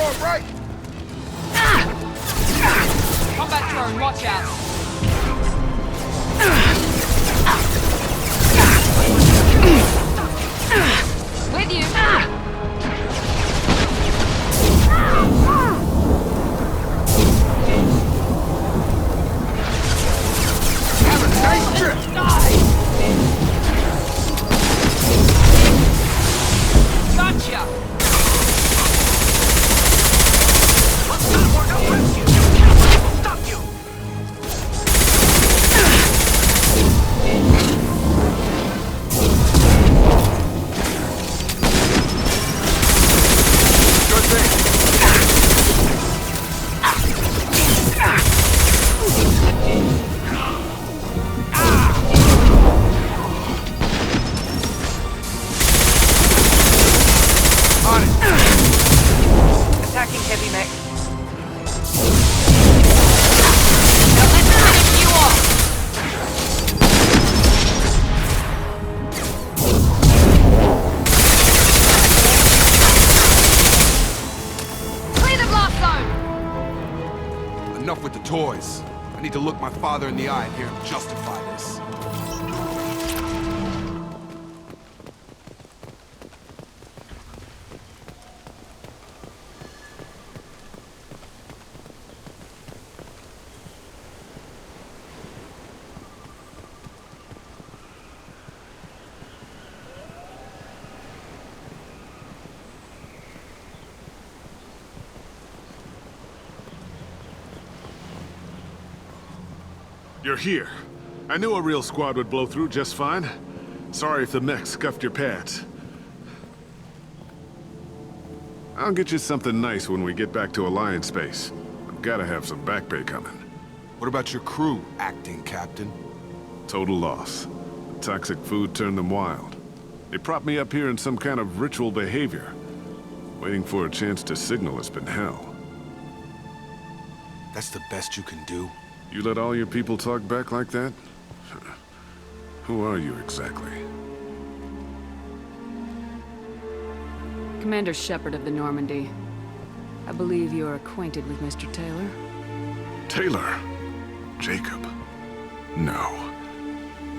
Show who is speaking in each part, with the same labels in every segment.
Speaker 1: it right!
Speaker 2: Combat drone, watch out! With you!
Speaker 1: Have a nice trip!
Speaker 2: Gotcha!
Speaker 3: No rescue! Cavalry will stop you!
Speaker 1: Good thing. On it.
Speaker 4: Attacking heavy mech.
Speaker 2: Now let's finish you off! Clear the blast zone!
Speaker 1: Enough with the toys. I need to look my father in the eye and hear him justify this.
Speaker 5: You're here. I knew a real squad would blow through just fine. Sorry if the mech scuffed your pads. I'll get you something nice when we get back to Alliance space. I've gotta have some back pay coming.
Speaker 1: What about your crew, acting captain?
Speaker 5: Total loss. The toxic food turned them wild. They propped me up here in some kind of ritual behavior. Waiting for a chance to signal has been hell.
Speaker 1: That's the best you can do?
Speaker 5: You let all your people talk back like that? Who are you exactly?
Speaker 6: Commander Shepard of the Normandy. I believe you are acquainted with Mr. Taylor.
Speaker 5: Taylor? Jacob? No.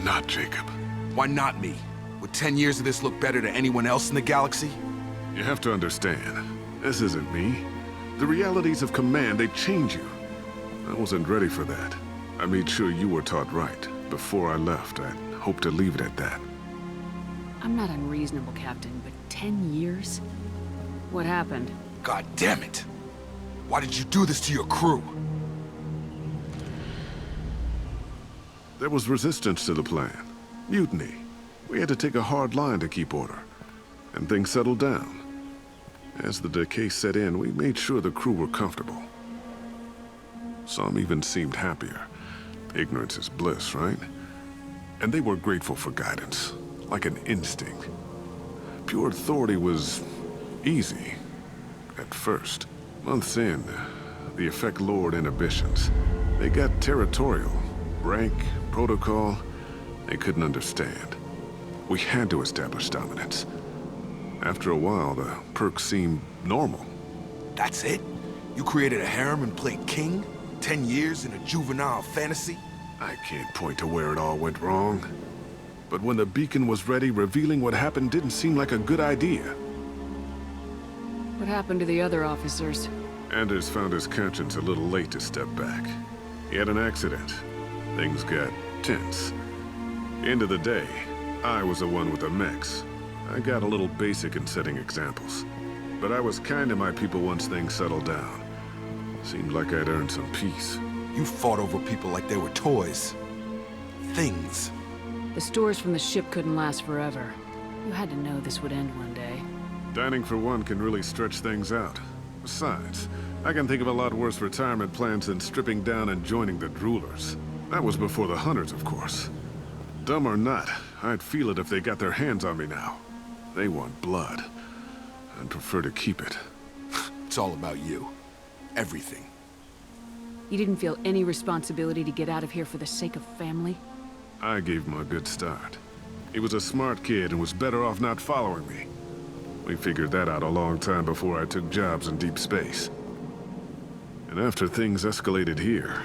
Speaker 5: Not Jacob.
Speaker 1: Why not me? Would 10 years of this look better to anyone else in the galaxy?
Speaker 5: You have to understand, this isn't me. The realities of command, they change you. I wasn't ready for that. I made sure you were taught right. Before I left, I hoped to leave it at that.
Speaker 6: I'm not unreasonable, Captain, but 10 years? What happened?
Speaker 1: God damn it! Why did you do this to your crew?
Speaker 5: There was resistance to the plan. Mutiny. We had to take a hard line to keep order. And things settled down. As the decay set in, we made sure the crew were comfortable. Some even seemed happier. Ignorance is bliss, right? And they were grateful for guidance, like an instinct. Pure authority was easy, at first. Months in, the effect lowered inhibitions. They got territorial. Rank, protocol, they couldn't understand. We had to establish dominance. After a while, the perks seemed normal.
Speaker 1: That's it? You created a harem and played king? 10 years in a juvenile fantasy?
Speaker 5: I can't point to where it all went wrong. But when the beacon was ready, revealing what happened didn't seem like a good idea.
Speaker 6: What happened to the other officers?
Speaker 5: Anders found his conscience a little late to step back. He had an accident. Things got tense. End of the day, I was the one with the mechs. I got a little basic in setting examples. But I was kind to my people once things settled down. Seemed like I'd earned some peace.
Speaker 1: You fought over people like they were toys. Things.
Speaker 6: The stores from the ship couldn't last forever. You had to know this would end one day.
Speaker 5: Dining for one can really stretch things out. Besides, I can think of a lot worse retirement plans than stripping down and joining the Droolers. That was before the Hunters, of course. Dumb or not, I'd feel it if they got their hands on me now. They want blood. I'd prefer to keep it.
Speaker 1: It's all about you. Everything.
Speaker 6: You didn't feel any responsibility to get out of here for the sake of family?
Speaker 5: I gave him a good start. He was a smart kid and was better off not following me. We figured that out a long time before I took jobs in deep space. And after things escalated here,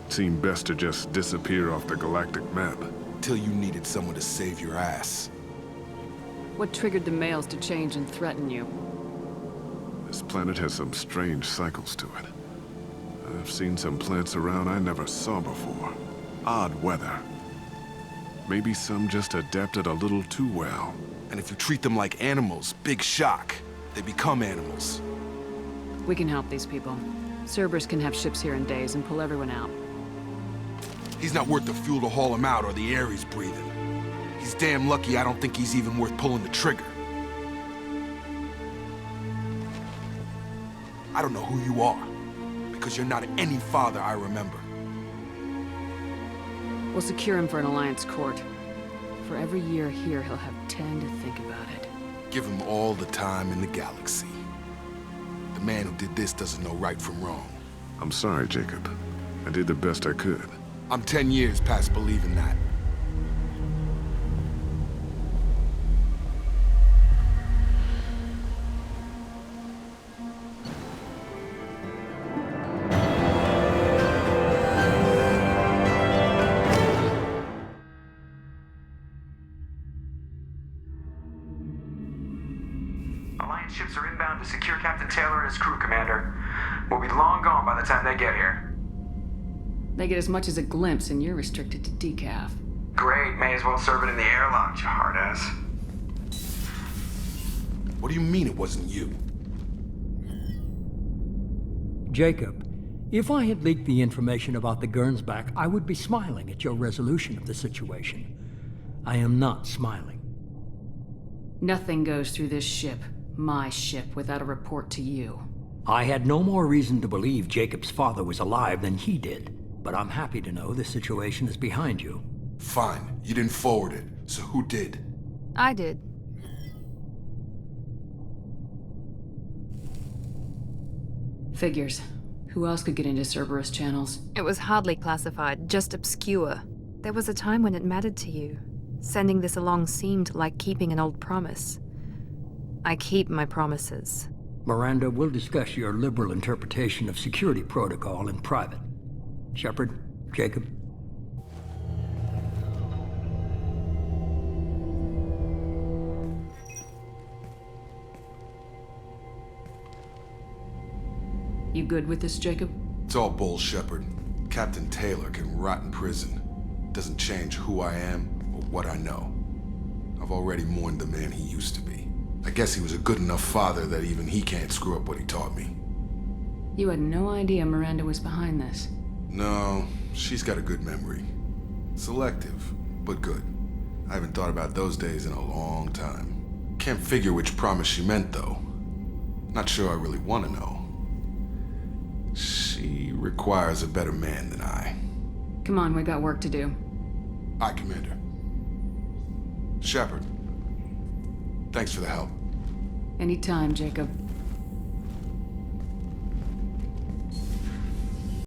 Speaker 5: it seemed best to just disappear off the galactic map.
Speaker 1: Till you needed someone to save your ass.
Speaker 6: What triggered the males to change and threaten you?
Speaker 5: This planet has some strange cycles to it. I've seen some plants around I never saw before. Odd weather. Maybe some just adapted a little too well.
Speaker 1: And if you treat them like animals, big shock. They become animals.
Speaker 6: We can help these people. Cerberus can have ships here in days and pull everyone out.
Speaker 1: He's not worth the fuel to haul him out or the air he's breathing. He's damn lucky I don't think he's even worth pulling the trigger. I don't know who you are, because you're not any father I remember.
Speaker 6: We'll secure him for an Alliance court. For every year here, he'll have 10 to think about it.
Speaker 1: Give him all the time in the galaxy. The man who did this doesn't know right from wrong.
Speaker 5: I'm sorry, Jacob. I did the best I could.
Speaker 1: I'm 10 years past believing that.
Speaker 3: Alliance ships are inbound to secure Captain Taylor and his crew, Commander. We'll be long gone by the time they get here.
Speaker 6: They get as much as a glimpse, and you're restricted to decaf.
Speaker 3: Great, may as well serve it in the airlock, you hard ass.
Speaker 1: What do you mean it wasn't you?
Speaker 7: Jacob, if I had leaked the information about the Gernsback, I would be smiling at your resolution of the situation. I am not smiling.
Speaker 6: Nothing goes through this ship, my ship, without a report to you.
Speaker 7: I had no more reason to believe Jacob's father was alive than he did, but I'm happy to know the situation is behind you.
Speaker 1: Fine, you didn't forward it, so who did?
Speaker 2: I did.
Speaker 6: Figures. Who else could get into Cerberus channels?
Speaker 8: It was hardly classified, just obscure. There was a time when it mattered to you. Sending this along seemed like keeping an old promise. I keep my promises.
Speaker 7: Miranda, we'll discuss your liberal interpretation of security protocol in private. Shepard, Jacob.
Speaker 6: You good with this, Jacob?
Speaker 1: It's all bull, Shepard. Captain Taylor can rot in prison. Doesn't change who I am or what I know. I've already mourned the man he used to be. I guess he was a good enough father that even he can't screw up what he taught me.
Speaker 6: You had no idea Miranda was behind this.
Speaker 1: No, she's got a good memory. Selective, but good. I haven't thought about those days in a long time. Can't figure which promise she meant, though. Not sure I really want to know. She requires a better man than I.
Speaker 6: Come on, we got work to do.
Speaker 1: Aye, Commander. Shepard, thanks for the help.
Speaker 6: Anytime, Jacob.